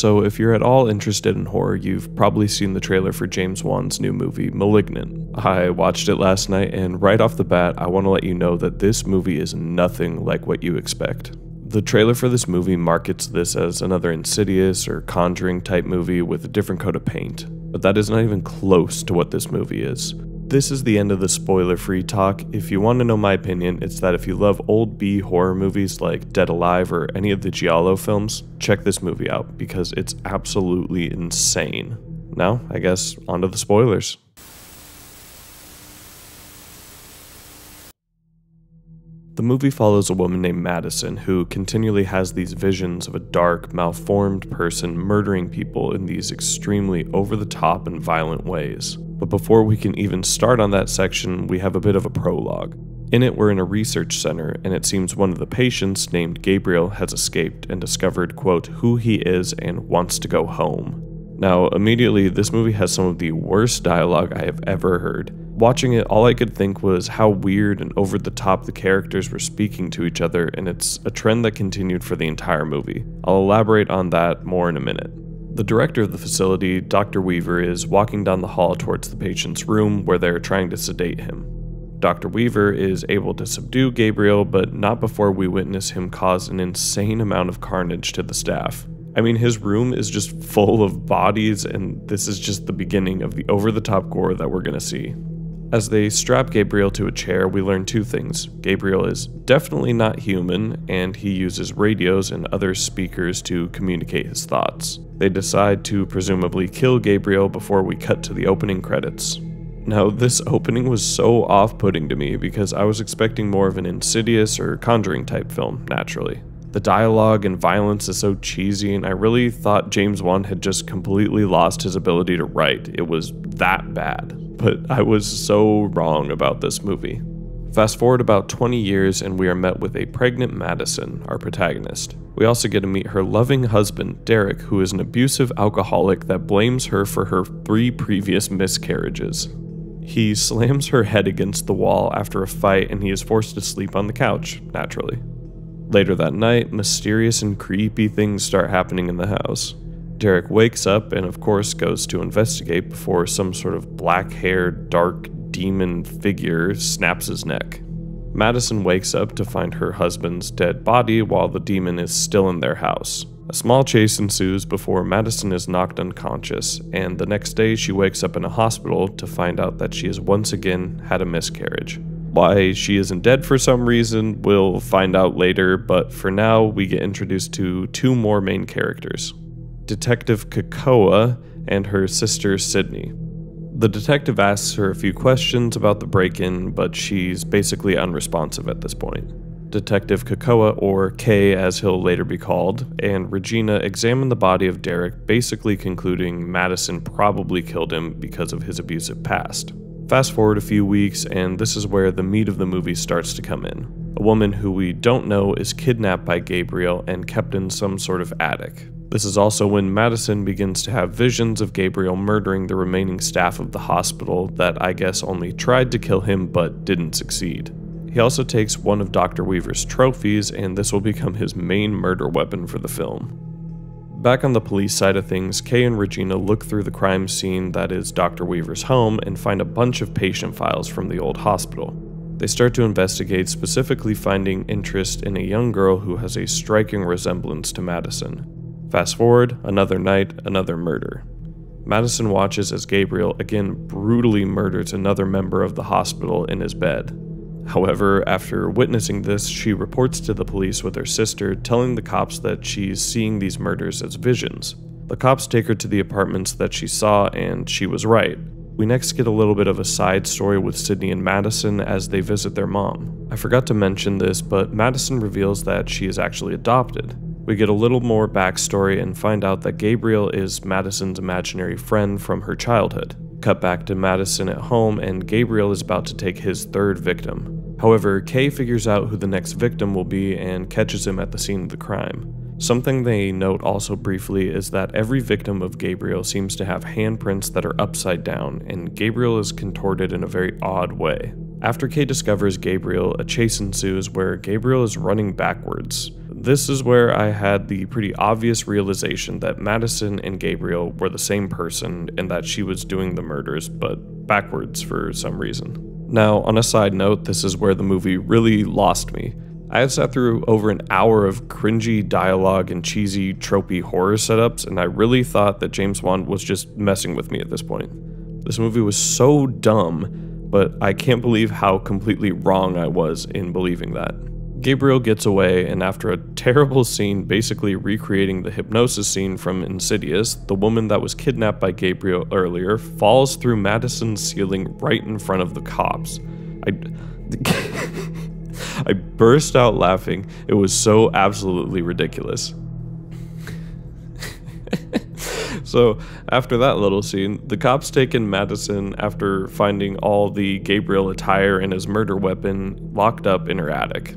So if you're at all interested in horror, you've probably seen the trailer for James Wan's new movie, Malignant. I watched it last night, and right off the bat, I want to let you know that this movie is nothing like what you expect. The trailer for this movie markets this as another Insidious or Conjuring type movie with a different coat of paint, but that is not even close to what this movie is. This is the end of the spoiler-free talk. If you want to know my opinion, it's that if you love old B horror movies like Dead Alive or any of the Giallo films, check this movie out because it's absolutely insane. Now, I guess, onto the spoilers. The movie follows a woman named Madison who continually has these visions of a dark, malformed person murdering people in these extremely over-the-top and violent ways. But before we can even start on that section, we have a bit of a prologue. In it, we're in a research center, and it seems one of the patients, named Gabriel, has escaped and discovered, quote, who he is and wants to go home. Now, immediately, this movie has some of the worst dialogue I have ever heard. Watching it, all I could think was how weird and over the top the characters were speaking to each other, and it's a trend that continued for the entire movie. I'll elaborate on that more in a minute. The director of the facility, Dr. Weaver, is walking down the hall towards the patient's room where they're trying to sedate him. Dr. Weaver is able to subdue Gabriel, but not before we witness him cause an insane amount of carnage to the staff. I mean, his room is just full of bodies, and this is just the beginning of the over-the-top gore that we're gonna see. As they strap Gabriel to a chair, we learn two things. Gabriel is definitely not human, and he uses radios and other speakers to communicate his thoughts. They decide to presumably kill Gabriel before we cut to the opening credits. Now, this opening was so off-putting to me because I was expecting more of an Insidious or Conjuring type film, naturally. The dialogue and violence is so cheesy, and I really thought James Wan had just completely lost his ability to write. It was that bad. But I was so wrong about this movie. Fast forward about 20 years and we are met with a pregnant Madison, our protagonist. We also get to meet her loving husband, Derek, who is an abusive alcoholic that blames her for her 3 previous miscarriages. He slams her head against the wall after a fight and he is forced to sleep on the couch, naturally. Later that night, mysterious and creepy things start happening in the house. Derek wakes up and of course goes to investigate before some sort of black-haired, dark demon figure snaps his neck. Madison wakes up to find her husband's dead body while the demon is still in their house. A small chase ensues before Madison is knocked unconscious, and the next day she wakes up in a hospital to find out that she has once again had a miscarriage. Why she isn't dead for some reason, we'll find out later, but for now we get introduced to 2 more main characters. Detective Kakoa and her sister Sydney. The detective asks her a few questions about the break-in, but she's basically unresponsive at this point. Detective Kakoa, or Kay as he'll later be called, and Regina examine the body of Derek, basically concluding Madison probably killed him because of his abusive past. Fast forward a few weeks, and this is where the meat of the movie starts to come in. A woman who we don't know is kidnapped by Gabriel and kept in some sort of attic. This is also when Madison begins to have visions of Gabriel murdering the remaining staff of the hospital that I guess only tried to kill him but didn't succeed. He also takes one of Dr. Weaver's trophies, and this will become his main murder weapon for the film. Back on the police side of things, Kay and Regina look through the crime scene that is Dr. Weaver's home and find a bunch of patient files from the old hospital. They start to investigate, specifically finding interest in a young girl who has a striking resemblance to Madison. Fast forward, another night, another murder. Madison watches as Gabriel again brutally murders another member of the hospital in his bed. However, after witnessing this, she reports to the police with her sister, telling the cops that she's seeing these murders as visions. The cops take her to the apartments that she saw, and she was right. We next get a little bit of a side story with Sydney and Madison as they visit their mom. I forgot to mention this, but Madison reveals that she is actually adopted. We get a little more backstory and find out that Gabriel is Madison's imaginary friend from her childhood. Cut back to Madison at home, and Gabriel is about to take his 3rd victim. However, Kay figures out who the next victim will be and catches him at the scene of the crime. Something they note also briefly is that every victim of Gabriel seems to have handprints that are upside down, and Gabriel is contorted in a very odd way. After Kay discovers Gabriel, a chase ensues where Gabriel is running backwards. This is where I had the pretty obvious realization that Madison and Gabriel were the same person and that she was doing the murders, but backwards for some reason. Now, on a side note, this is where the movie really lost me. I had sat through over an hour of cringy dialogue and cheesy, tropey horror setups, and I really thought that James Wan was just messing with me at this point. This movie was so dumb, but I can't believe how completely wrong I was in believing that. Gabriel gets away, and after a terrible scene basically recreating the hypnosis scene from Insidious, the woman that was kidnapped by Gabriel earlier falls through Madison's ceiling right in front of the cops. I burst out laughing. It was so absolutely ridiculous. So, after that little scene, the cops take in Madison after finding all the Gabriel attire and his murder weapon locked up in her attic.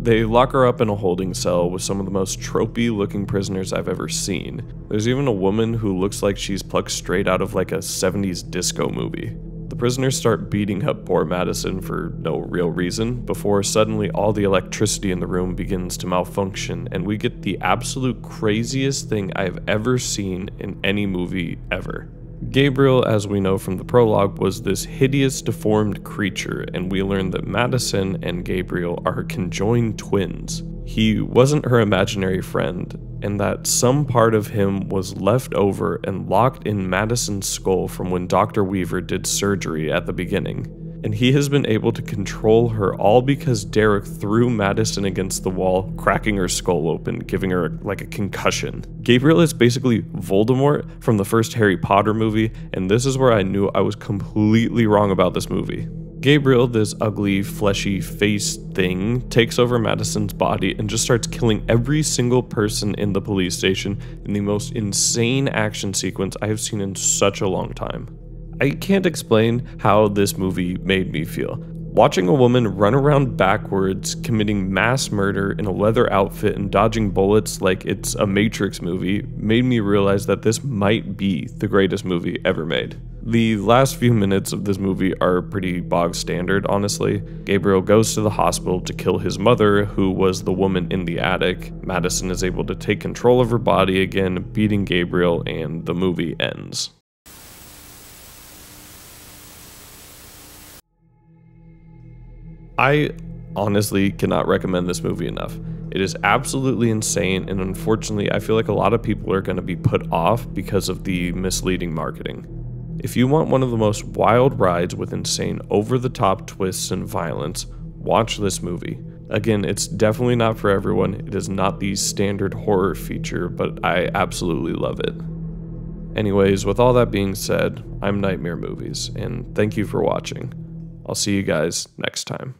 They lock her up in a holding cell with some of the most tropey looking prisoners I've ever seen. There's even a woman who looks like she's plucked straight out of like a 70s disco movie. The prisoners start beating up poor Madison for no real reason, before suddenly all the electricity in the room begins to malfunction, and we get the absolute craziest thing I've ever seen in any movie ever. Gabriel, as we know from the prologue, was this hideous, deformed creature, and we learn that Madison and Gabriel are conjoined twins. He wasn't her imaginary friend, and that some part of him was left over and locked in Madison's skull from when Dr. Weaver did surgery at the beginning. And he has been able to control her all because Derek threw Madison against the wall, cracking her skull open, giving her like a concussion. Gabriel is basically Voldemort from the first Harry Potter movie, and this is where I knew I was completely wrong about this movie. Gabriel, this ugly, fleshy face thing, takes over Madison's body and just starts killing every single person in the police station in the most insane action sequence I have seen in such a long time. I can't explain how this movie made me feel. Watching a woman run around backwards, committing mass murder in a leather outfit and dodging bullets like it's a Matrix movie made me realize that this might be the greatest movie ever made. The last few minutes of this movie are pretty bog standard, honestly. Gabriel goes to the hospital to kill his mother, who was the woman in the attic. Madison is able to take control of her body again, beating Gabriel, and the movie ends. I honestly cannot recommend this movie enough. It is absolutely insane, and unfortunately I feel like a lot of people are going to be put off because of the misleading marketing. If you want one of the most wild rides with insane over-the-top twists and violence, watch this movie. Again, it's definitely not for everyone. It is not the standard horror feature, but I absolutely love it. Anyways, with all that being said, I'm Nightmare Movies, and thank you for watching. I'll see you guys next time.